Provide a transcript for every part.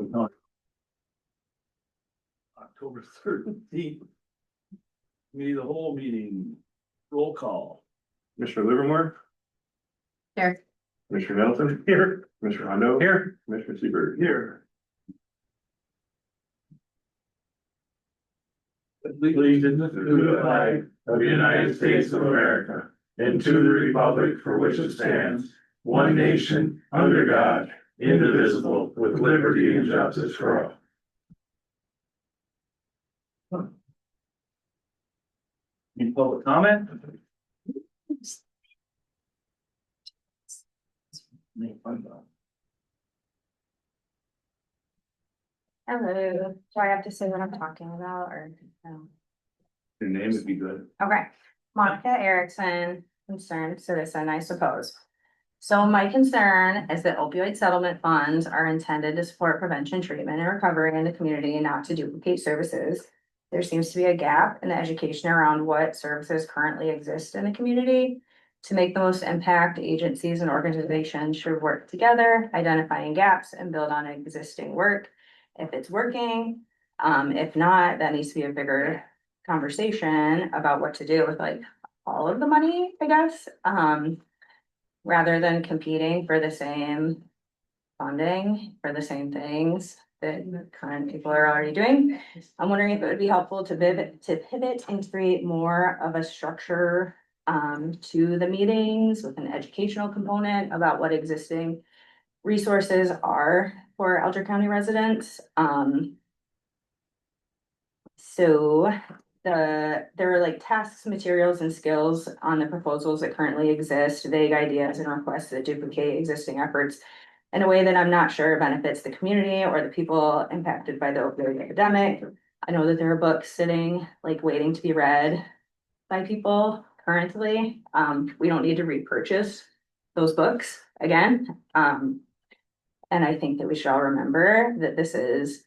Alger County. October 13th. The whole meeting, roll call. Commissioner Livermore, Here. Commissioner Nelson, Here. Commissioner Hondo, Here. Commissioner Seaver. Here. Allegiance to the flag of the United States of America and to the republic for which it stands, one nation, under God, indivisible, with liberty and justice for all. Any public comment? Hello, do I have to say what I'm talking about or no? Your name would be good. Okay, Monica Erickson, concerned citizen, I suppose. So my concern is that opioid settlement funds are intended to support prevention, treatment, and recovery in the community and not to duplicate services. There seems to be a gap in the education around what services currently exist in the community. To make the most impact, agencies and organizations should work together, identifying gaps and build on existing work. If it's working, if not, that needs to be a bigger conversation about what to do with like all of the money, I guess. Rather than competing for the same funding for the same things that current people are already doing. I'm wondering if it would be helpful to pivot and create more of a structure to the meetings with an educational component about what existing resources are for Alger County residents. So there are like tasks, materials, and skills on the proposals that currently exist, vague ideas and requests that duplicate existing efforts in a way that I'm not sure benefits the community or the people impacted by the opioid epidemic. I know that there are books sitting like waiting to be read by people currently. We don't need to repurchase those books again. And I think that we should all remember that this is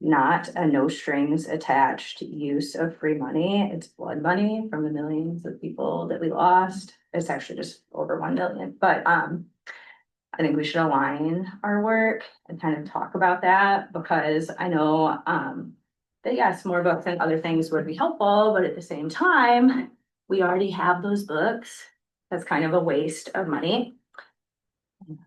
not a no strings attached use of free money. It's blood money from the millions of people that we lost. It's actually just over 1 million, but I think we should align our work and kind of talk about that because I know that yes, more books and other things would be helpful, but at the same time, we already have those books. That's kind of a waste of money.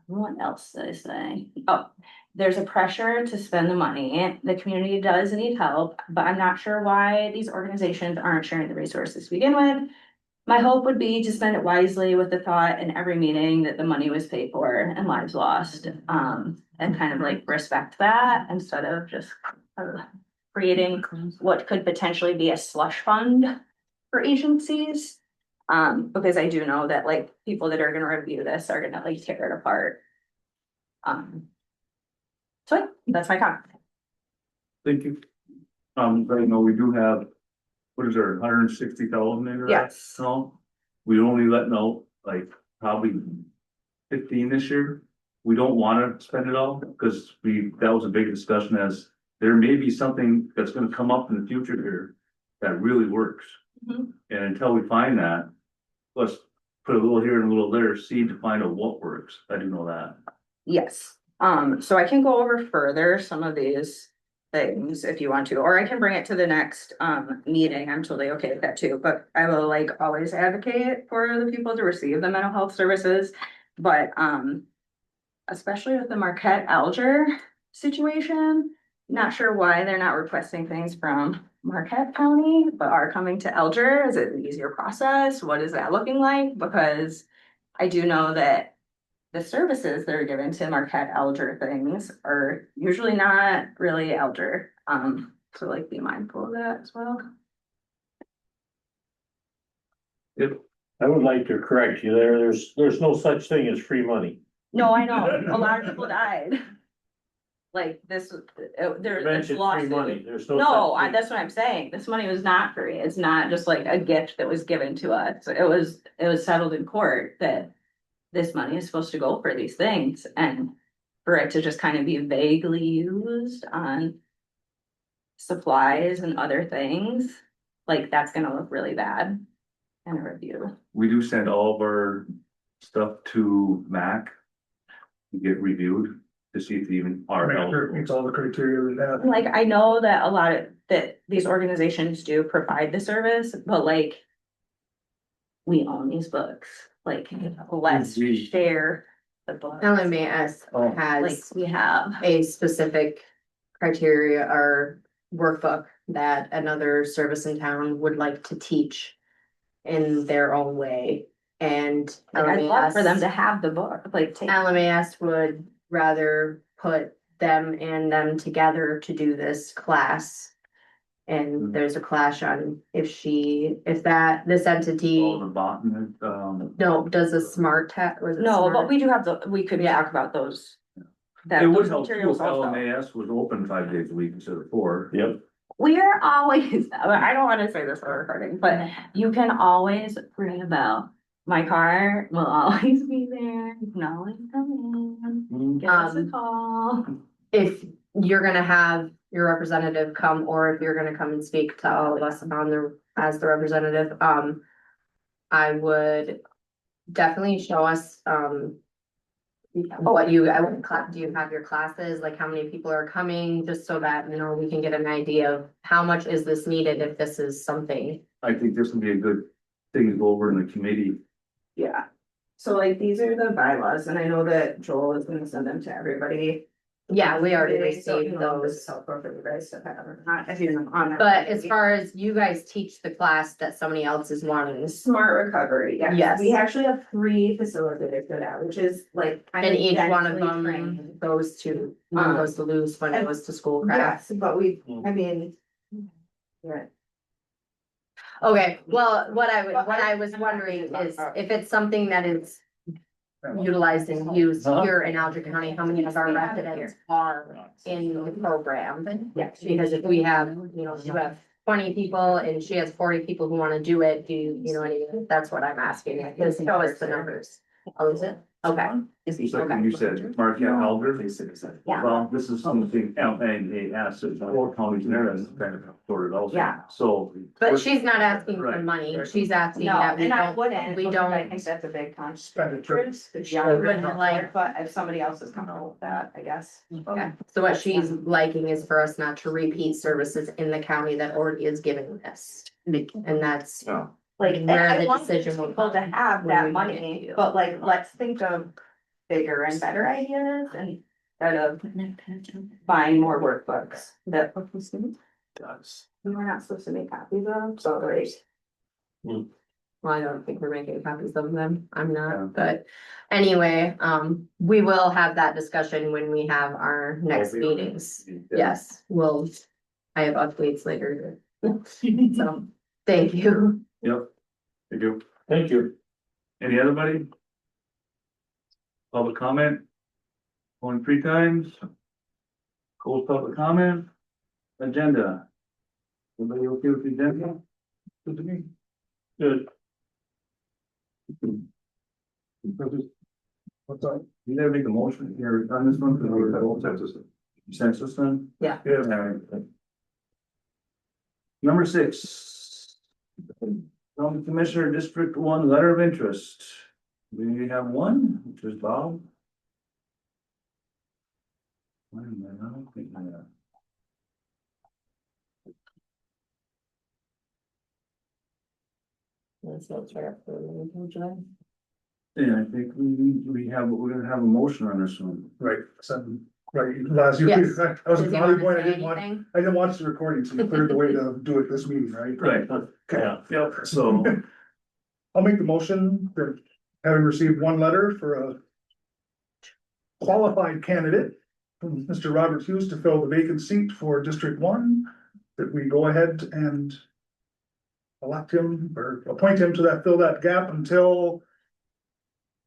What else did I say? Oh, there's a pressure to spend the money. The community does need help, but I'm not sure why these organizations aren't sharing the resources to begin with. My hope would be to spend it wisely with the thought in every meeting that the money was paid for and lives lost. And kind of like respect that instead of just creating what could potentially be a slush fund for agencies. Because I do know that like people that are gonna review this are gonna like tear it apart. So that's my comment. Thank you. Right now we do have, what is there, 160,000 in there? Yes. No, we only letting out like probably 15 this year. We don't want to spend it all because that was a big discussion as there may be something that's gonna come up in the future here that really works. Mhm. And until we find that, let's put a little here and a little there, seed to find out what works. I do know that. Yes, so I can go over further some of these things if you want to, or I can bring it to the next meeting. I'm totally okay with that too, but I will like always advocate for the people to receive the mental health services. But especially with the Marquette Alger situation, not sure why they're not requesting things from Marquette County, but are coming to Alger. Is it an easier process? What is that looking like? Because I do know that the services that are given to Marquette Alger things are usually not really Alger. So like be mindful of that as well. Yep. I would like to correct you there. There's no such thing as free money. No, I know, a lot of people died. Like this, You there's mentioned free lawsuit. money. There's no. No, such thing. that's what I'm saying. This money was not free. It's not just like a gift that was given to us. It was settled in court that this money is supposed to go for these things and for it to just kind of be vaguely used on supplies and other things, like that's gonna look really bad in a review. We do send all of our stuff to MAC to get reviewed. to see if they even are Make sure it eligible. meets all the criteria that have. Like, I know that a lot of, that these organizations do provide the service, but like. We own these books, like, let's Mhm. share the book. LMAS Oh. Like, has we have, a specific criteria or workbook that another service in town would like to teach in their own way. And like, I'd love for them to LMAS, have the book, like, take. LMAS would rather put them and them together to do this class. And there's a clash on if this entity, All the botanist, no, does a smart test, was it No, but smart? we do have we could Yeah. talk about those. That it would those help too materials if also. LMAS was open 5 days a week instead of 4. Yep. We are always, I don't wanna say this for recording, but you can always ring a bell. My car will always be there, you can always come in, give us a call. If you're gonna have your representative come, or if you're gonna come and speak to all of us as the representative, I would definitely show us, what you, do you have your classes, like how many people are coming, just so that, you know, we can get an idea of how much is this needed if this is something. I think this would be a good thing to go over in the committee. Yeah, so like, these are the bylaws, and I know that Joel is gonna send them to everybody. Yeah, we already So, you received know, this is those. helpful for you guys to have, or not, if you're on that. But as far as you guys teach the class that somebody else is wanting, Smart recovery, yes. Yes. We actually have 3 facilitators for that, which is like. kind and of each one of densely them trained. goes to, one goes to loose, one and- goes to schoolcraft. Yes, but I mean. Yeah. Okay, well, what I was wondering is if it's something that is utilized and used here in Alger County, how many of our residents are in the program? Yes. Because if we have, you know, you have 20 people and she has 40 people who wanna do it, you know what I mean? That's what I'm asking, because show us the numbers. Oh, is it? Okay. Just like you said, Mark, yeah, Alger. Yeah. Well, this is something LMAS, so 4 counties in there, and kind of sorted also. Yeah. So. But she's not asking for Right. money, she's asking No, that we and I don't, wouldn't, we because don't. I think that's a big Expenditure. Yeah, We wouldn't like- but if somebody else is comfortable with that, I guess. Okay, so what she's liking is for us not to repeat services in the county that already is giving this. And that's, Like, Where I the want decision will people to come have when that we money, get to you. but like, let's think of bigger and better ideas and instead of buying more workbooks that we were not supposed to make copies of, so like. well, I don't think we're making copies of them, I'm Yeah. not, but anyway, we will have that discussion when we have our next meetings. Yes, I have updates later. So, thank you. Yep. Thank you. Thank you. Any other buddy? Public comment? Going 3 times? Close public comment? Agenda? Everybody okay with the agenda? Good to me. Good. What's that? You gotta make a motion here on this one, because we're consensus then? Yeah. Yeah. Alright. Number 6. County Commissioner District 1 letter of interest. We have one, which is Bob. Wait a minute, I don't think I have. Yeah, I think we're gonna have a motion on this one. Right, so, right, last, you, Yes. that was Does the he only wanna point I say didn't want, anything? I didn't watch the recording, so you cleared the way to do it this meeting, right? Right. Okay, Yep, so, I'll make the motion for having received one letter for a qualified candidate from Mr. Robert Hughes to fill the vacant seat for District 1, that we go ahead and elect him or appoint him to fill that gap until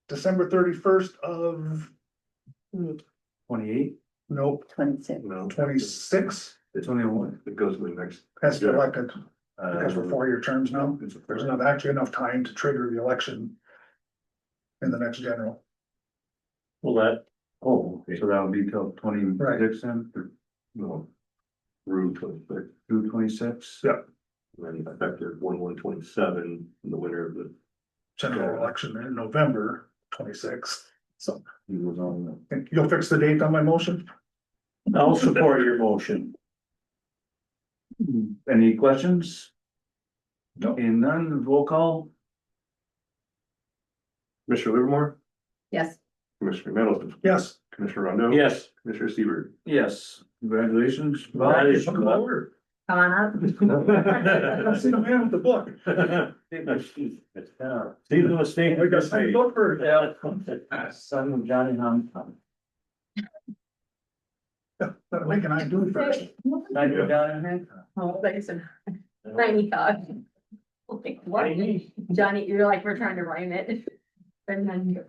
December 31st of, 28, nope, 26. No. 26, it's only one. It goes to the next. has to be elected, because we're Uh, 4-year terms now. There's not actually enough time to trigger the election in the next general. Well, that, oh, okay, so that would be till 26 then, or No. Through 26, through 26? Yeah. and then effective 1/1/27 in the winter of the. General election in November 26. So, He was on you'll fix the date on my motion? I'll support your motion. Any questions? No. And none, roll call? Commissioner Livermore, Yes, Commissioner Middleton, Yes. Commissioner Rondo. Yes. Commissioner Seaver. Yes, congratulations. That is Come good. over. come on up. I've seen a man with the book. See the mistake. We got signed book for. Son of Johnny Hum. That Lincoln I do first. Thank you, Johnny. Oh, thanks. Tiny cog. Like, what? Johnny, you're like, we're trying to rhyme it. And then.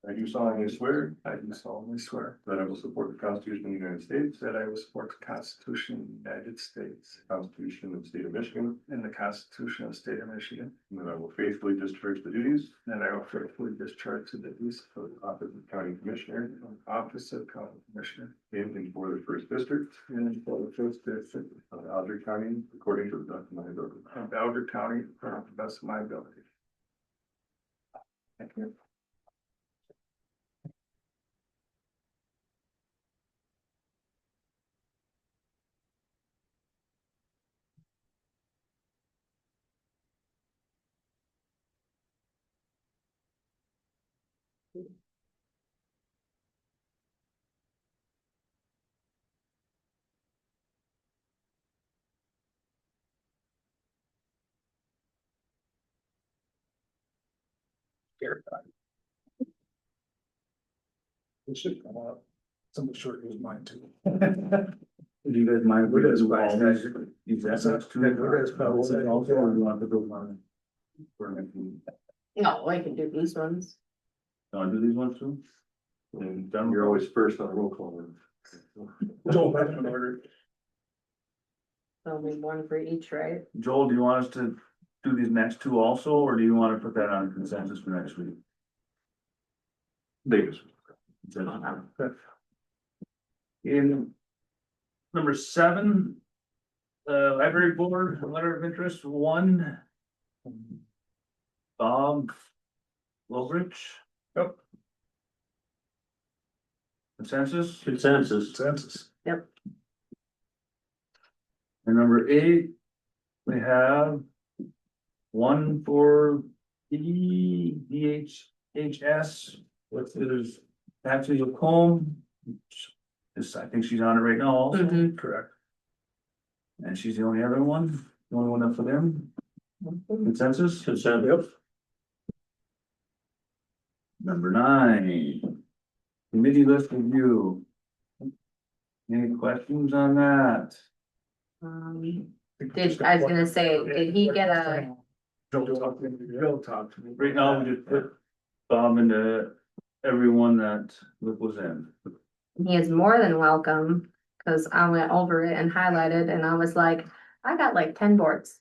I do solemnly swear. I do solemnly swear. That I will support the Constitution of the United States. That I will support the Constitution of the United States. Constitution of the State of Michigan. And the Constitution of the State of Michigan. And that I will faithfully discharge the duties. And I will faithfully discharge the duties of the office of County Commissioner. Office of County Commissioner. In and for the first district. And for the first district. Of Alger County, according to the best of my ability. Of Alger County, according to the best of my ability. Thank you. It should come up. Somebody short use mine too. Do you guys mind? We just do buy all that. these Exact next to Yeah, it? we just probably say- Also, or you want to go on? No, I can do these ones. Do these ones too? And you're always first on the roll call. Joel, that's in order. Only one for each, right? Joel, do you want us to do these next two also, or do you want to put that on consensus for next week? Davis. In number 7, library board, letter of interest, 1. Bob Lobridge. Yep. Consensus? Consensus. Census. And number 8, we have 1 for DHS, which is Patsy Lacombe. I think she's on it right now also, Mhm. Correct. and she's the only other one, the only one up for them. Consensus? Consensus. Number 9, committee list review. Any questions on that? I was gonna say, did he get a, Joel talked to me. Right now, we just put Bob into everyone that was in. he is more than welcome, cause I went over it and highlighted and I was like, I got like 10 boards.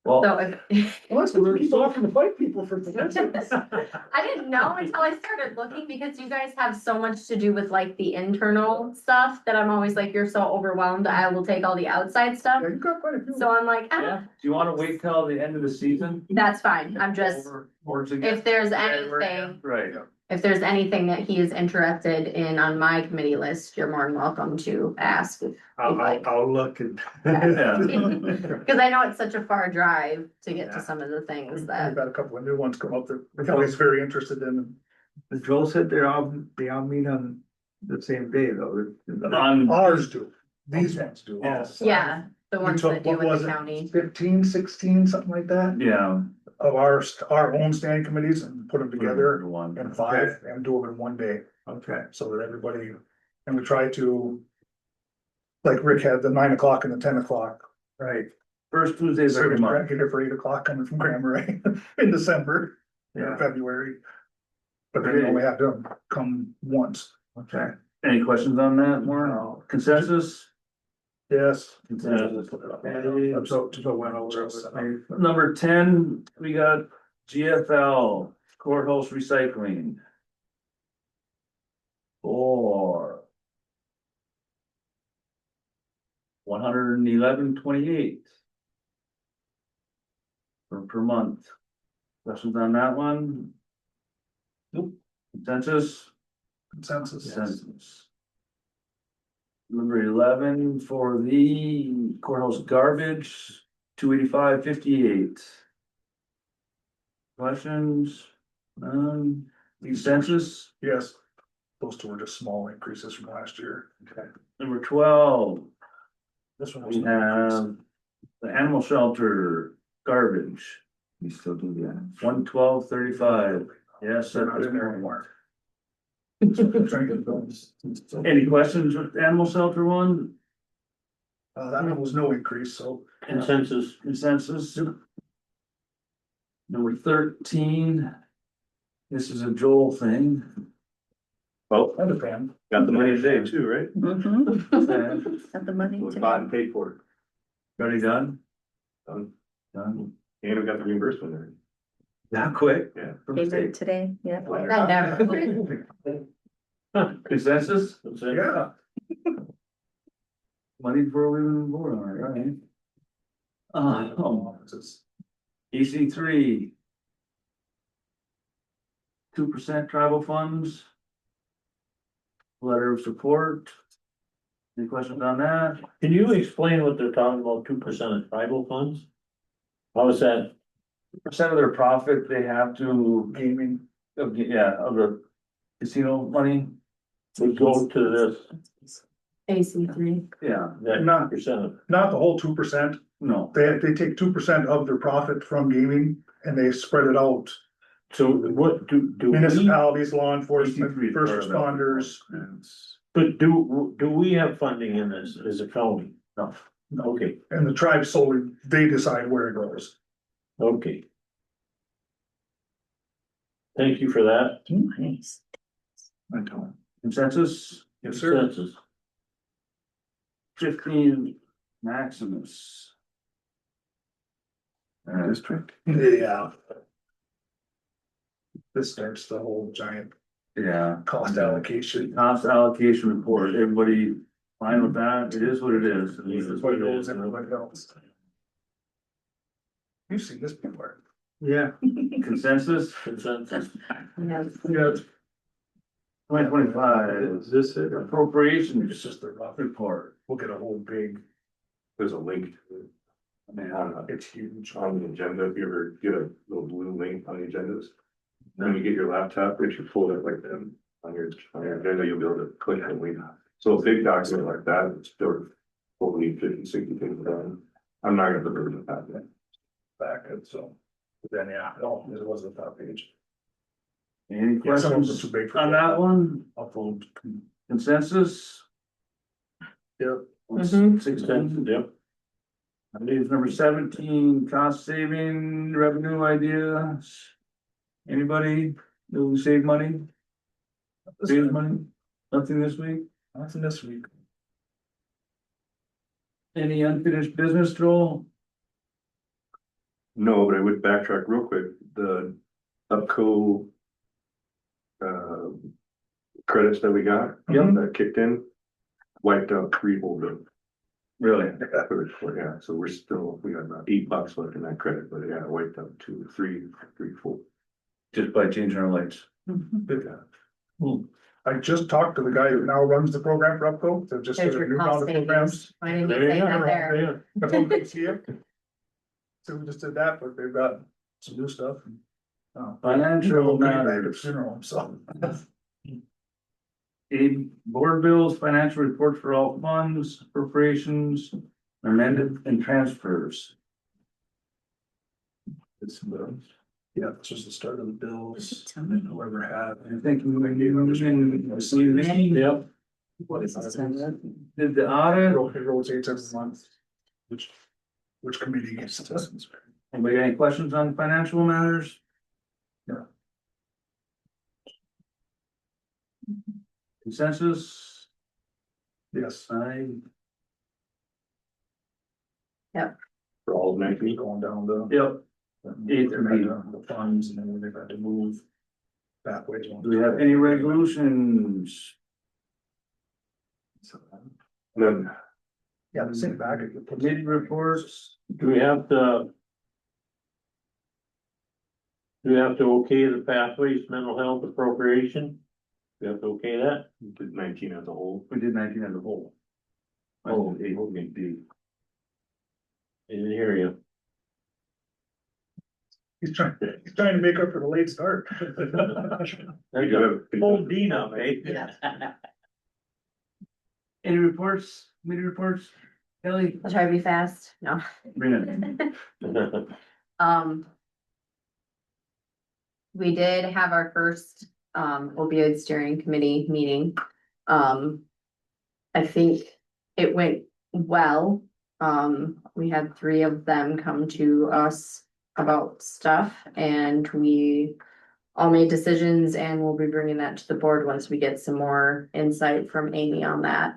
Well, So if. Well, that's what he's offering to fight people for. I didn't know until I started looking because you guys have so much to do with like the internal stuff that I'm always like, you're so overwhelmed, I will take all the outside stuff. Yeah, you got quite a few. So I'm like, yeah, do you wanna wait till the end of the season? that's fine, I'm just, Or to if there's January? anything, Right, if there's anything that he is interested in on my committee list, you're more than welcome to ask. I'll look and. yeah, Cause I know it's such a far drive to get to some of the things We've that, got a couple of new ones come up that the county's very interested in. As Joel said, they all meet on the same day though. on, Ours do, these ones do. Yes. yeah, the We ones took, that do what with was the it, county. 15, 16, something like that, yeah. of our own standing committees and put them together One. in 5 and do them in one day. Okay. So that everybody, and we try to. Like Rick had the 9 o'clock and the 10 o'clock. Right, First Tuesdays every month. Get here for 8 o'clock coming from Grammar, right, in December, yeah, February. But then you only have to come once. okay. Any questions on that, Warren? No. Consensus? Yes. Consensus. So went over it. Number 10, we got GFL courthouse recycling. For 111.28 per month. Questions on that one? Consensus? Consensus. Consensus. Number 11 for the courthouse garbage, 285.58. Questions? Consensus? Yes. Those two were just small increases from last year. Okay. Number 12, This one was. we have the animal shelter garbage. We still do that. 112.35. Yes, They're not that's in there more. anymore. Trying to get those. Any questions with the animal shelter one? That one was no increase, so. Consensus. Consensus? Number 13. This is a Joel thing. Well, That depends. got the money today too, right? Okay, Got the money Was to. bought and paid for. Ready, done? Done. Done. And we got the reimbursement there. That quick? Yeah. From the Payment state. today, yeah. That never. Consensus? That's it. Yeah. Money before we even vote on it, right? EC3. 2% tribal funds. Letter of support. Any questions on that? Can you explain what they're talking about, 2% of tribal funds? How is that? Percent of their profit, they have to gaming, of the casino money, Would go to AC3. yeah, that Not- 2%. Not the whole 2%. no. They take 2% of their profit from gaming and they spread it out. So what do we, Municipalities, law enforcement, EC3 is first part of that. responders. but do we have funding in this as a county? No. Okay, And the tribe solely, they decide where it goes. okay. Thank you for that. Nice. I don't. Consensus? Yes, sir. Consensus. 15 Maximus. District. Yeah. This starts the whole giant Yeah. cost allocation. Cost allocation report, everybody fine with that? It is what it is. Everybody knows everybody else. You've seen this before. Yeah. Consensus, Consensus. Yeah. Yeah. 2025 Is this it? It's appropriations just the rough. report. We'll get a whole big, There's a link to it. I mean, it's huge. on the agenda, if you ever get a little blue link on the agendas. Then you get your laptop, if you pull it like that on your agenda, you'll be able to click the link. So a big document like that, it's still fully 50, 60 things done. I'm not gonna put it in that yet. Back and so. But then, yeah, no, it wasn't the top page. Any Yeah, some of them are questions too big for on that one? upload. Consensus? Yep. Mhm. 16. Yep. I believe number 17, cost saving revenue ideas. Anybody who save money? Save money? Nothing this week? Nothing this week. Any unfinished business, Joel? No, but I would backtrack real quick, the UPCO. Credits that we got. Yep. That kicked in. Wiped out 3 whole bills. Really? Yeah, so we got about $8 left in that credit, but yeah, it wiped out 2, 3, 4. Just by changing our lights. I just talked to the guy who now runs the program for UPCO, they've just. There's did a your new round cost of savings. programs. Why didn't you There say you that go, there? there. I told him to see it. So we just did that, but they've got some new stuff. Financial matters. Funeral, so. A board bills, financial report for all funds, appropriations, amended and transfers. It's yeah, this was the start of the bills, and then whoever had. I think we gave them receiving. Yep. What is that? Did the audit, It rotates every month. Which committee gets to this? anybody got any questions on financial matters? No. Consensus? Yes. For all of next week. Going down the. Yep. They've had the funds and then they've had to move. That way. Do we have any resolutions? Then Yeah, the same back. Committee reports? Do we have to? Do we have to okay the pathways mental health appropriation? We have to okay that? Did 19 as a whole. We did 19 as a whole. Oh, Eight, D. I didn't hear you. He's trying to make up for the late start. There you go. Full D now, eh? Any reports, committee reports? Kelly? I'll try to be fast, no. Bring it. We did have our first opioid steering committee meeting. I think it went well. We had 3 of them come to us about stuff and we all made decisions and we'll be bringing that to the board once we get some more insight from Amy on that.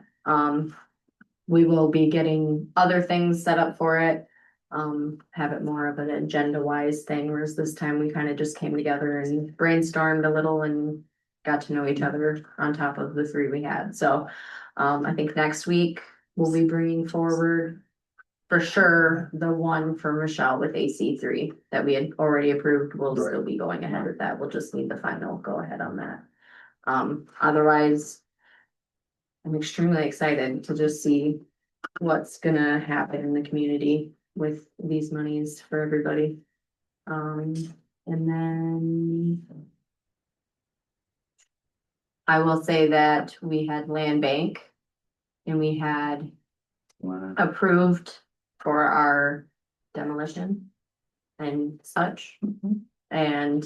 We will be getting other things set up for it. Have it more of an agenda wise thing, whereas this time we kind of just came together and brainstormed a little and got to know each other on top of the 3 we had. So I think next week we'll be bringing forward for sure the one for Michelle with AC3 that we had already approved. We'll still be going ahead with that. We'll just need the final go ahead on that. Otherwise, I'm extremely excited to just see what's gonna happen in the community with these monies for everybody. And then I will say that we had land bank and we had approved for our demolition and such. And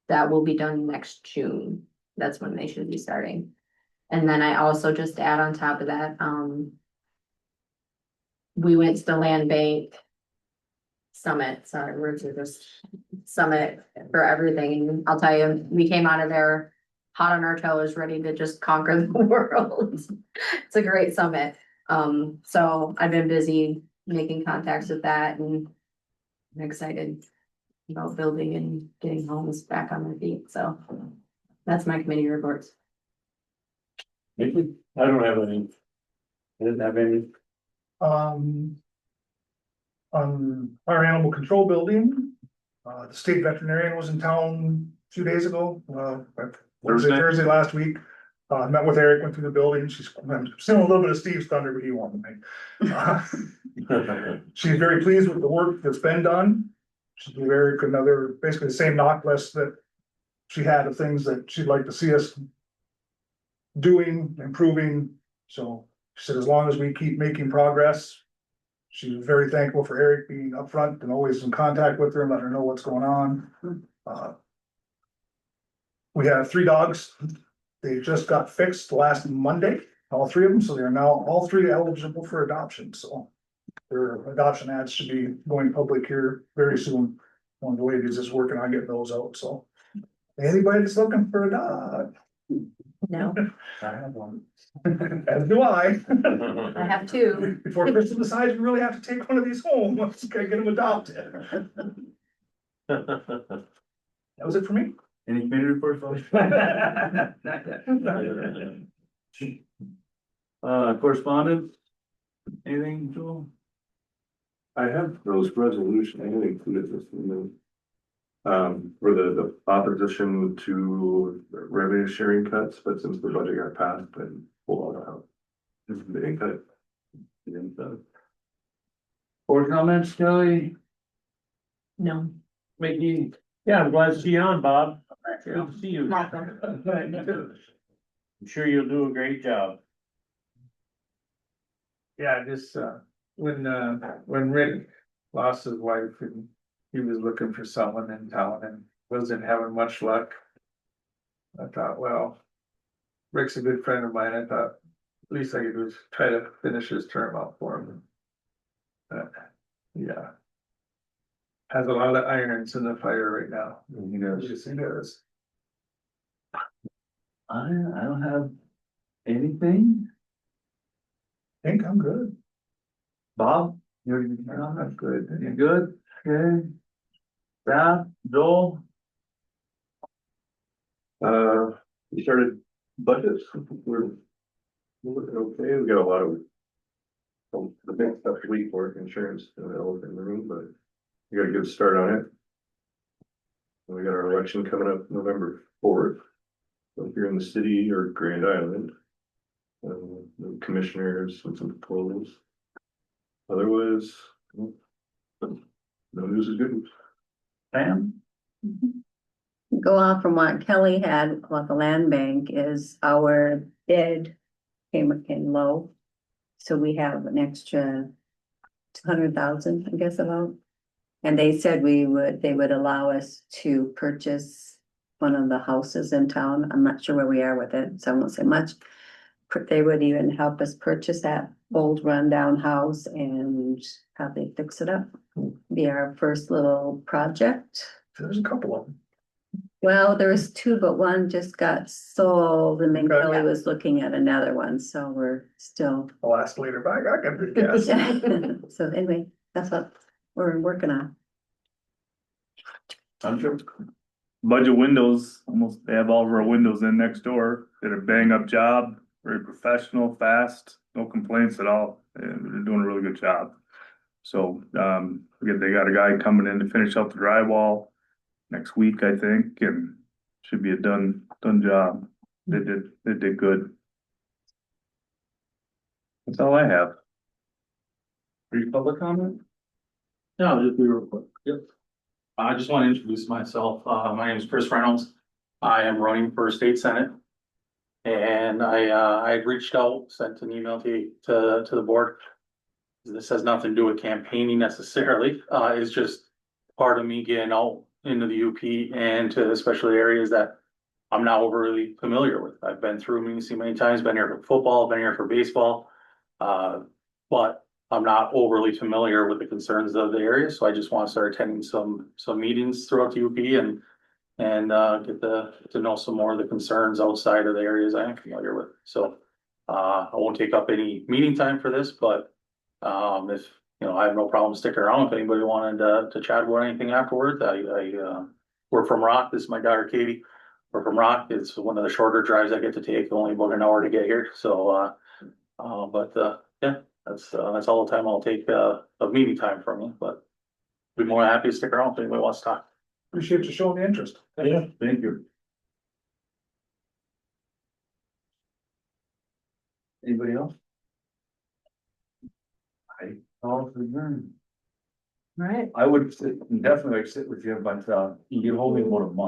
that will be done next June. That's when they should be starting. And then I also just add on top of that, we went to the land bank summit, sorry, words are just summit for everything. And I'll tell you, we came out of there hot on our toes, ready to just conquer the world. It's a great summit. So I've been busy making contacts with that and I'm excited about building and getting homes back on their feet. So that's my committee reports. I don't have any. I didn't have any. On our animal control building, the state veterinarian was in town a few days ago, Thursday last week. Met with Eric, went through the building. I'm stealing a little bit of Steve's thunder, but he wanted me. She's very pleased with the work that's been done. She's gave Eric another, basically the same knock list that she had of things that she'd like to see us doing, improving. So she said, as long as we keep making progress. She was very thankful for Eric being upfront and always in contact with her and letting her know what's going on. We have 3 dogs. They just got fixed last Monday, all 3 of them, so they are now all 3 eligible for adoption, so. Their adoption ads should be going public here very soon. One of the ladies is working on getting those out, so. Anybody that's looking for a dog. No, I have one. As do I. I have 2. Before Kristen decides we really have to take one of these home, let's get them adopted. That was it for me. Any committee reports? Correspondence? Anything, Joel? I have those resolutions, I included this in the. For the opposition to revenue sharing cuts, but since the budget got passed, then pull all that out. They didn't cut it. They didn't cut it. Board comments, Kelly? No. Mickey? Yeah, I'm glad to see you on, Bob. Good to see you. Welcome. I'm sure you'll do a great job. Yeah, just, when Rick lost his wife and he was looking for someone in town and wasn't having much luck. I thought, well, Rick's a good friend of mine. I thought, at least I could just try to finish his term out for him. But, yeah. Has a lot of irons in the fire right now. He does. Yes, he does. I don't have anything. I think I'm good. Bob? You're I'm good. You good? Okay. Staff, Joel? We started budgets, we're looking okay, we got a lot of. The big stuff week work insurance, the elephant in the room, but we got a good start on it. We got our election coming up November 4th. So here in the city or Grand Island. The commissioners with some proposals. Otherwise, no news is good news. Pam? Go off from what Kelly had about the land bank is our bid came low. So we have an extra 200,000, I guess about. And they said they would allow us to purchase one of the houses in town. I'm not sure where we are with it, so I won't say much. They would even help us purchase that old rundown house and have they fix it up. Be our first little project. There's a couple of them. Well, there was two, but one just got sold and then Okay. Kelly was looking at another one, so we're still. I'll ask later, but I got a good guess. So anyway, that's what we're working on. I'm sure. Budget windows, almost, they have all of our windows in next door, did a bang up job, very professional, fast, no complaints at all, and they're doing a really good job. So, they got a guy coming in to finish up the drywall next week, I think, and should be a done job. They did good. That's all I have. Are you public comment? No, just be real quick. Yep. I just want to introduce myself. My name is Chris Reynolds. I am running for state senate. And I had reached out, sent an email to the board. This has nothing to do with campaigning necessarily. It's just part of me getting out into the UP and to especially areas that I'm not overly familiar with. I've been through Munising many times, been here for football, been here for baseball. But I'm not overly familiar with the concerns of the area, so I just want to start attending some meetings throughout the UP and get to know some more of the concerns outside of the areas I am familiar with. So I won't take up any meeting time for this, but if I have no problem sticking around if anybody wanted to chat about anything afterwards. We're from Rock. This is my daughter Katie. We're from Rock. It's one of the shorter drives I get to take, only about an hour to get here. So yeah. That's all the time I'll take of meeting time from you, but be more than happy to stick around if anybody wants to talk. Appreciate you showing the interest. Yeah, thank you. Anybody else? Call for adjournment. Right. I would definitely sit with you, but you get hold of me in about a month.